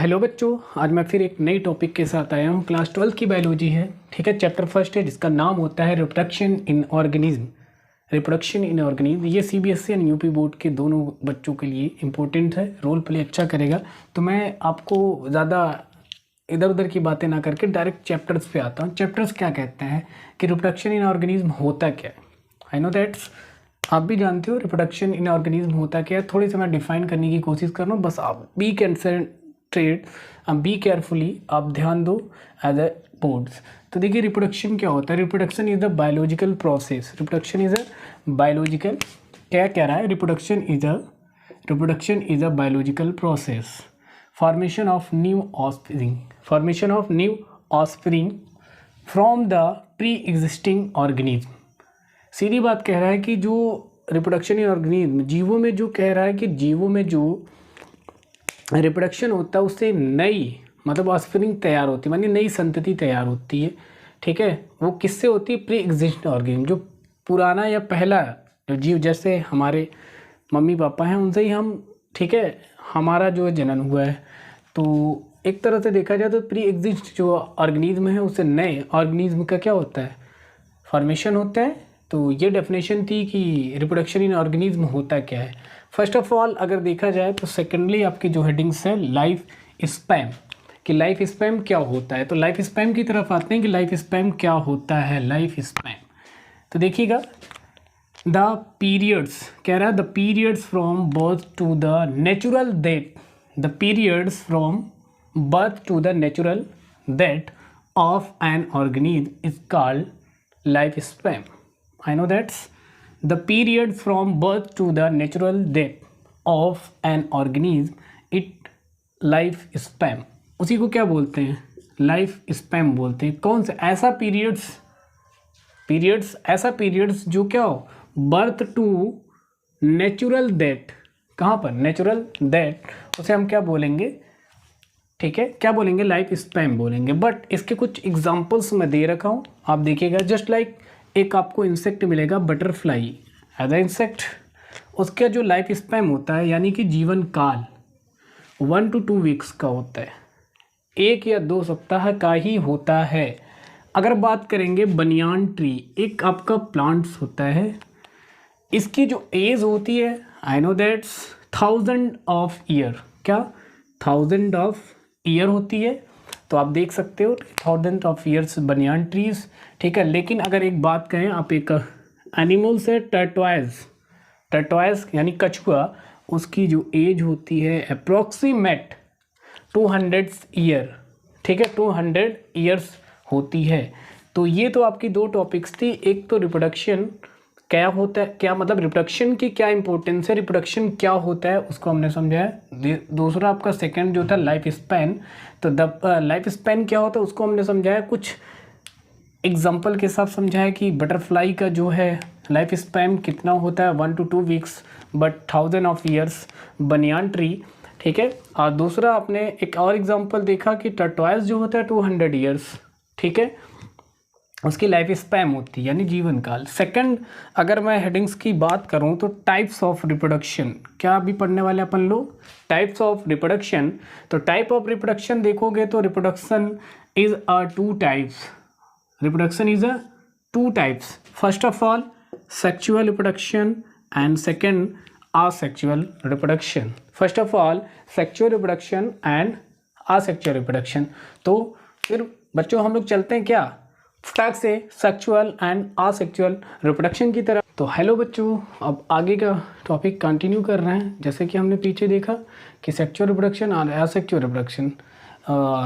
Hello बच्चों, आज मैं फिर एक नई टॉपिक के साथ आया हूँ। क्लास 12 की बायोलॉजी है, ठीक है। चैप्टर फर्स्ट है जिसका नाम होता है reproduction in organism. Reproduction in organism ये सीबीएसई एंड यूपी बोर्ड के दोनों बच्चों के लिए इंपॉर्टेंट है, रोल प्ले अच्छा करेगा। तो मैं आपको ज़्यादा इधर उधर की बातें ना करके डायरेक्ट चैप्टर्स पे आता हूँ। चैप्टर्स क्या कहते हैं कि रिप्रोडक्शन इन ऑर्गेनिज्म होता क्या है। आई नो दैट्स आप भी जानते हो रिप्रोडक्शन इन ऑर्गेनिज्म होता क्या है। थोड़ी सी मैं डिफाइन करने की कोशिश कर रहा हूँ, बस आप बी कंसंट्रेट, बी केयरफुली, आप ध्यान दो एज ए बोर्ड्स। तो देखिए रिप्रोडक्शन क्या होता है। Reproduction is the biological process. Reproduction is a biological, क्या कह रहा है, reproduction is a biological process, formation of new offspring from the pre existing organism. सीधी बात कह रहा है कि जो रिप्रोडक्शन इन ऑर्गेनिज्म, जीवों में जो कह रहा है कि जीवों में जो रिप्रोडक्शन होता है उससे नई मतलब ऑस्प्रिंग तैयार होती है, मानी नई संतति तैयार होती है, ठीक है। वो किससे होती है? प्री एग्जिस्टिंग ऑर्गेनिज्म, जो पुराना या पहला जो जीव, जैसे हमारे मम्मी पापा हैं उनसे ही हम, ठीक है, हमारा जो जन्म हुआ है। तो एक तरह से देखा जाए तो प्री एग्जिस्ट जो ऑर्गेनिज्म है उससे नए ऑर्गेनिज्म का क्या होता है, फॉर्मेशन होता है। तो ये डेफिनेशन थी कि रिप्रोडक्शन इन ऑर्गेनिज्म होता क्या है। फर्स्ट ऑफ ऑल अगर देखा जाए तो सेकेंडली आपकी जो हेडिंग्स है लाइफ स्पैम, कि लाइफ स्पैम क्या होता है। तो लाइफ स्पैम की तरफ आते हैं कि लाइफ स्पैम क्या होता है। लाइफ स्पैम तो देखिएगा, द पीरियड्स कह रहा है, the periods from birth to the natural death, the periods from birth to the natural death of an organism is called life span. I know that's the period from birth to the natural death of an organism, it life span। उसी को क्या बोलते हैं? Life spam बोलते हैं। कौन सा ऐसा ऐसा पीरियड्स जो क्या हो, बर्थ टू नेचुरल डेथ, कहाँ पर? नेचुरल डेथ, उसे हम क्या बोलेंगे, ठीक है, क्या बोलेंगे? लाइफ स्पैम बोलेंगे। बट इसके कुछ एग्जांपल्स मैं दे रखा हूँ, आप देखिएगा। जस्ट लाइक एक आपको इंसेक्ट मिलेगा, बटरफ्लाई एज अ इंसेक्ट, उसका जो लाइफ स्पैम होता है यानी कि जीवन काल 1 to 2 वीक्स का होता है, 1 या 2 सप्ताह का ही होता है। अगर बात करेंगे बनियान ट्री, एक आपका प्लांट्स होता है, इसकी जो एज होती है, I know that's 1000 of year, क्या 1000 ऑफ ईयर होती है। तो आप देख सकते हो 1000 ऑफ ईयर्स बनियान ट्रीज, ठीक है। लेकिन अगर एक बात कहें, आप एक एनिमल से टर्टवाइज यानी कछुआ, उसकी जो एज होती है अप्रॉक्सीमेट 200 ईयर, ठीक है, 200 ईयर्स होती है। तो ये तो आपकी दो टॉपिक्स थी। एक तो रिप्रोडक्शन क्या होता है, क्या मतलब रिप्रोडक्शन की क्या इंपॉर्टेंस है, रिप्रोडक्शन क्या होता है उसको हमने समझा है। दूसरा आपका सेकंड जो था लाइफ स्पैन, तो लाइफ स्पैन क्या होता है उसको हमने समझाया, कुछ एग्जांपल के साथ समझाया कि बटरफ्लाई का जो है लाइफ स्पैन कितना होता है 1 to 2 weeks, but 1000 of years banyan tree, ठीक है। और दूसरा आपने एक और एग्जाम्पल देखा कि टर्टवाइज जो होता है 200 ईयर्स, ठीक है, उसकी लाइफ स्पैम होती है यानी जीवन काल। सेकंड अगर मैं हेडिंग्स की बात करूं तो टाइप्स ऑफ रिप्रोडक्शन, क्या अभी पढ़ने वाले अपन लोग, टाइप्स ऑफ रिप्रोडक्शन। तो टाइप ऑफ रिप्रोडक्शन देखोगे तो reproduction is a 2 types, reproduction is a 2 types. First of all sexual reproduction and second asexual reproduction. First of all sexual reproduction and asexual reproduction. तो फिर बच्चों हम लोग चलते हैं क्या फटाक से सेक्सुअल एंड असेक्सुअल रिप्रोडक्शन की तरफ। तो हेलो बच्चों, अब आगे का टॉपिक कंटिन्यू कर रहे हैं। जैसे कि हमने पीछे देखा कि सेक्सुअल रिप्रोडक्शन और asexual reproduction,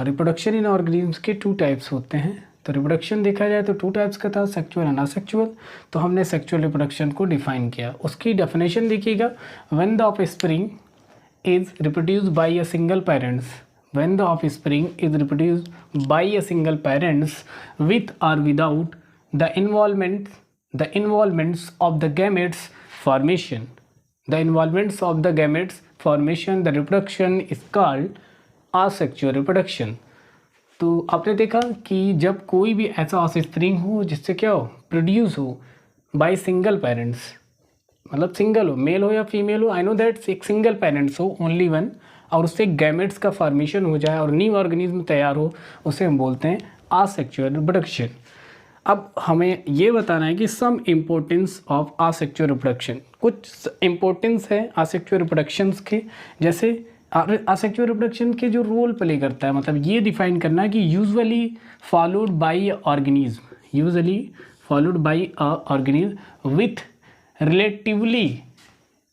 reproduction in organisms के 2 टाइप्स होते हैं। तो रिप्रोडक्शन देखा जाए तो 2 टाइप्स का था, सेक्सुअल एंड असेक्सुअल। तो हमने सेक्सुअल रिप्रोडक्शन को डिफाइन किया। उसकी डेफिनेशन देखिएगा, when the offspring is reproduced by a single parents, when the offspring is reproduced by a single parents with or without the involvements of the gametes formation, the reproduction is called asexual reproduction। तो आपने देखा कि जब कोई भी ऐसा offspring हो जिससे क्या हो, प्रोड्यूस हो बाय सिंगल पेरेंट्स, मतलब सिंगल हो, मेल हो या फीमेल हो, आई नो दैट एक सिंगल पेरेंट्स हो, ओनली वन, और उससे गैमेट्स का फॉर्मेशन हो जाए और न्यू ऑर्गेनिज्म तैयार हो, उसे हम बोलते हैं आसेक्सुअल रिप्रोडक्शन। अब हमें ये बताना है कि सम इम्पोर्टेंस ऑफ आसेक्सुअल रिप्रोडक्शन, कुछ इम्पोर्टेंस है आसेक्सुअल रिप्रोडक्शंस के। जैसे आसेक्सुअल रिप्रोडक्शन के जो रोल प्ले करता है, मतलब ये डिफाइन करना है कि usually followed by organism, usually followed by a organism with relatively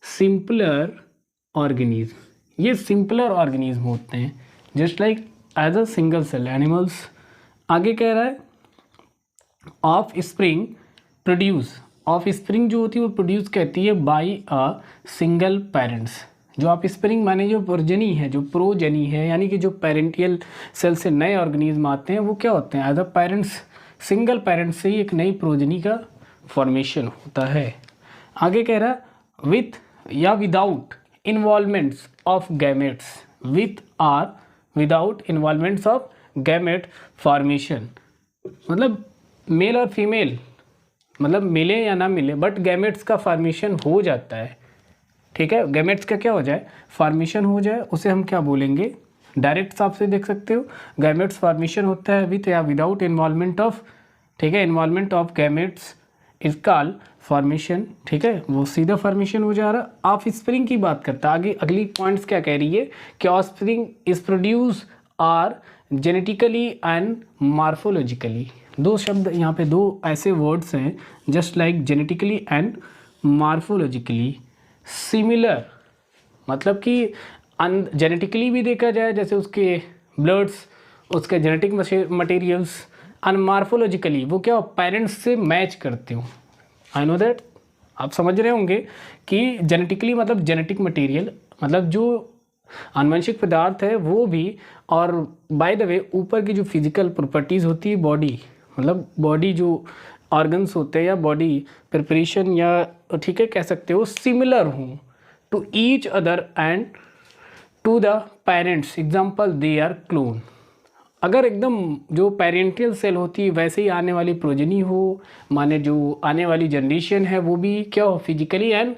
simpler organism. ये सिंपलर ऑर्गेनिज्म होते हैं just like as a single cell animals. आगे कह रहा है offspring produce, offspring जो होती है वो प्रोड्यूस कहती है बाय अ सिंगल पेरेंट्स। जो ऑफ स्प्रिंग माने जो प्रोजनी है, जो प्रोजनी है, यानी कि जो पेरेंटियल सेल से नए ऑर्गेनिज्म आते हैं वो क्या होते हैं, as a parents, single parents से ही एक नई प्रोजनी का फॉर्मेशन होता है। आगे कह रहा विथ या without involvements of gametes, with or without involvements of gamete formation, मतलब मेल और फीमेल, मतलब मिले या ना मिले बट गैमेट्स का फॉर्मेशन हो जाता है। ठीक है, गैमेट्स का क्या हो जाए, फॉर्मेशन हो जाए, उसे हम क्या बोलेंगे, डायरेक्ट हिसाब से देख सकते हो, गैमेट्स फॉर्मेशन होता है विथ या विदाउट इन्वॉल्वमेंट ऑफ, ठीक है, involvement of gametes is called formation. ठीक है, वो सीधा फॉर्मेशन हो जा रहा। ऑफ स्प्रिंग की बात करता है आगे, अगली पॉइंट्स क्या कह रही है कि offspring is produce are genetically and morphologically. दो शब्द यहाँ पे, दो ऐसे वर्ड्स हैं just like genetically and morphologically similar, मतलब कि जेनेटिकली भी देखा जाए जैसे उसके ब्लड्स, उसके जेनेटिक मटेरियल्स, एंड मार्फोलॉजिकली वो क्या पेरेंट्स से मैच करते हो। आई नो दैट आप समझ रहे होंगे कि जेनेटिकली मतलब जेनेटिक मटेरियल, मतलब जो आनुवंशिक पदार्थ है वो भी, और बाय द वे ऊपर की जो फिजिकल प्रॉपर्टीज़ होती है बॉडी, मतलब बॉडी जो ऑर्गन्स होते हैं या बॉडी प्रिपरेशन या ठीक है कह सकते हो सिमिलर हों to each other and to the parents, example they are clone. अगर एकदम जो पेरेंटियल सेल होती है वैसे ही आने वाली प्रोजनी हो, माने जो आने वाली जनरेशन है वो भी क्या हो, फिजिकली एंड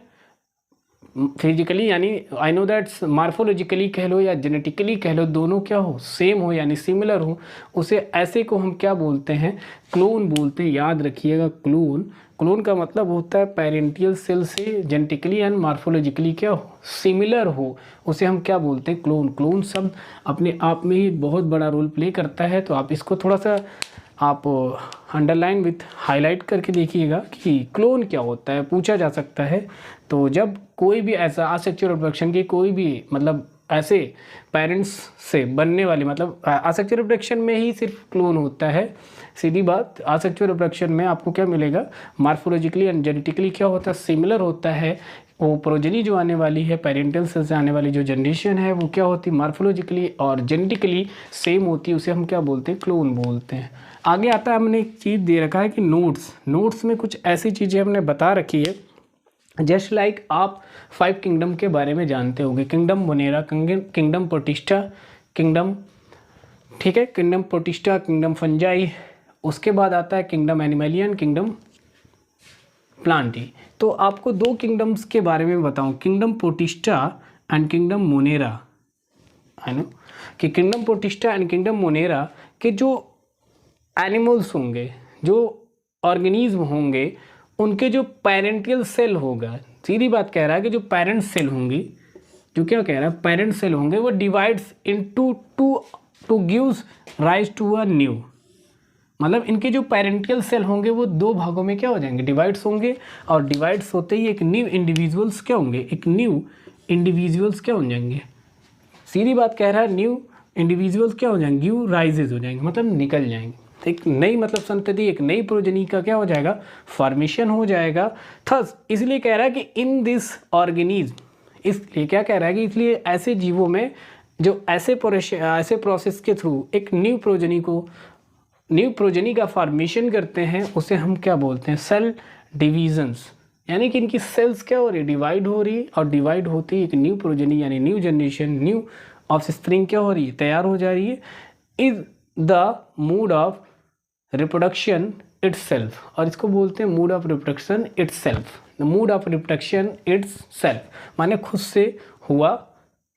फिजिकली यानी आई नो दैट मार्फोलॉजिकली कह लो या जेनेटिकली कह लो, दोनों क्या हो, सेम हो यानी सिमिलर हो, उसे ऐसे को हम क्या बोलते हैं, क्लोन बोलते हैं। याद रखिएगा क्लोन, क्लोन का मतलब होता है पेरेंटियल सेल से जेनेटिकली एंड मार्फोलॉजिकली क्या हो, सिमिलर हो, उसे हम क्या बोलते हैं, क्लोन। क्लोन शब्द अपने आप में ही बहुत बड़ा रोल प्ले करता है, तो आप इसको थोड़ा सा आप अंडरलाइन विथ हाईलाइट करके देखिएगा कि क्लोन क्या होता है, पूछा जा सकता है। तो जब कोई भी ऐसा आसेक्सुअल रिप्रोडक्शन की कोई भी मतलब ऐसे पेरेंट्स से बनने वाली, मतलब आसेक्सुअल रिप्रोडक्शन में ही सिर्फ क्लोन होता है, सीधी बात। आसेक्सुअल रिप्रोडक्शन में आपको क्या मिलेगा, मार्फोलॉजिकली एंड जेनेटिकली क्या होता है, सिमिलर होता है। वो प्रोजनी जो आने वाली है, पेरेंटल सेल से आने वाली जो जनरेशन है वो क्या होती है, मार्फोलॉजिकली और जेनेटिकली सेम होती है, उसे हम क्या बोलते हैं, क्लोन बोलते हैं। आगे आता है, हमने एक चीज़ दे रखा है कि नोट्स में कुछ ऐसी चीज़ें हमने बता रखी है जस्ट लाइक आप 5 किंगडम के बारे में जानते होंगे, kingdom Monera, kingdom protista, kingdom, ठीक है, किंगडम प्रोटिस्टा, किंगडम फंजाई, उसके बाद आता है किंगडम एनिमलियन, किंगडम प्लांटी। तो आपको 2 किंगडम्स के बारे में बताऊं, kingdom protista and kingdom Monera. है ना कि kingdom protista and kingdom Monera के जो एनिमल्स होंगे, जो ऑर्गेनिज्म होंगे, उनके जो पेरेंटियल सेल होगा, सीधी बात कह रहा है कि जो पेरेंट सेल होंगी, जो क्या कह रहा है, पेरेंट सेल होंगे वो divides into two gives rise to a new, मतलब इनके जो पेरेंटियल सेल होंगे वो 2 भागों में क्या हो जाएंगे, डिवाइड्स होंगे, और डिवाइड्स होते ही एक न्यू इंडिविजुअल्स क्या होंगे, एक न्यू इंडिविजुअल्स क्या हो जाएंगे, सीधी बात कह रहा है, न्यू इंडिविजुअल्स क्या हो जाएंगे, न्यू राइजेज हो जाएंगे, मतलब निकल जाएंगे, एक नई मतलब संतति, एक नई प्रोजनी का क्या हो जाएगा, फॉर्मेशन हो जाएगा। थस इसलिए कह रहा है कि इन दिस ऑर्गेनिज्म, इसलिए क्या कह रहा है कि इसलिए ऐसे जीवों में जो ऐसे प्रोसेस के थ्रू एक न्यू प्रोजनी का फॉर्मेशन करते हैं, उसे हम क्या बोलते हैं, सेल डिविजन्स, यानी कि इनकी सेल्स क्या हो रही है, डिवाइड हो रही है, और डिवाइड होती है एक न्यू प्रोजनी यानी न्यू जनरेशन, न्यू ऑफस्प्रिंग क्या हो रही है, तैयार हो जा रही है। Is the mood off reproduction itself, और इसको बोलते हैं mood off reproduction itself. The mood off reproduction itself माने खुद से हुआ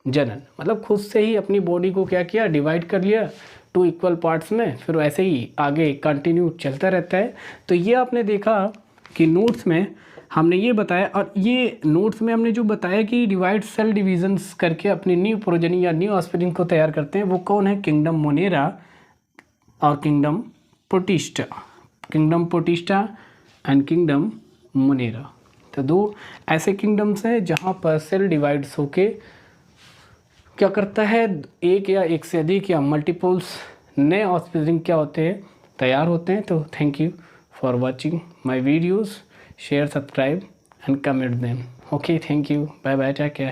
जनन, मतलब खुद से ही अपनी बॉडी को क्या किया, डिवाइड कर लिया 2 इक्वल पार्ट्स में, फिर वैसे ही आगे कंटिन्यू चलता रहता है। तो ये आपने देखा कि नोट्स में हमने ये बताया, और ये नोट्स में हमने जो बताया कि डिवाइड सेल डिविजन्स करके अपनी न्यू प्रोजेनी या न्यू ऑस्प्रिंग को तैयार करते हैं, वो कौन है, किंगडम मोनेरा और kingdom protista, kingdom protista and kingdom Monera. तो 2 ऐसे किंगडम्स हैं जहाँ पर सेल डिवाइड्स होके क्या करता है, एक या एक से अधिक या मल्टीपल्स नए ऑस्प्रिंग क्या होते हैं, तैयार होते हैं। तो thank you for watching my videos, share, subscribe and comment them. Okay, thank you, bye bye, take care.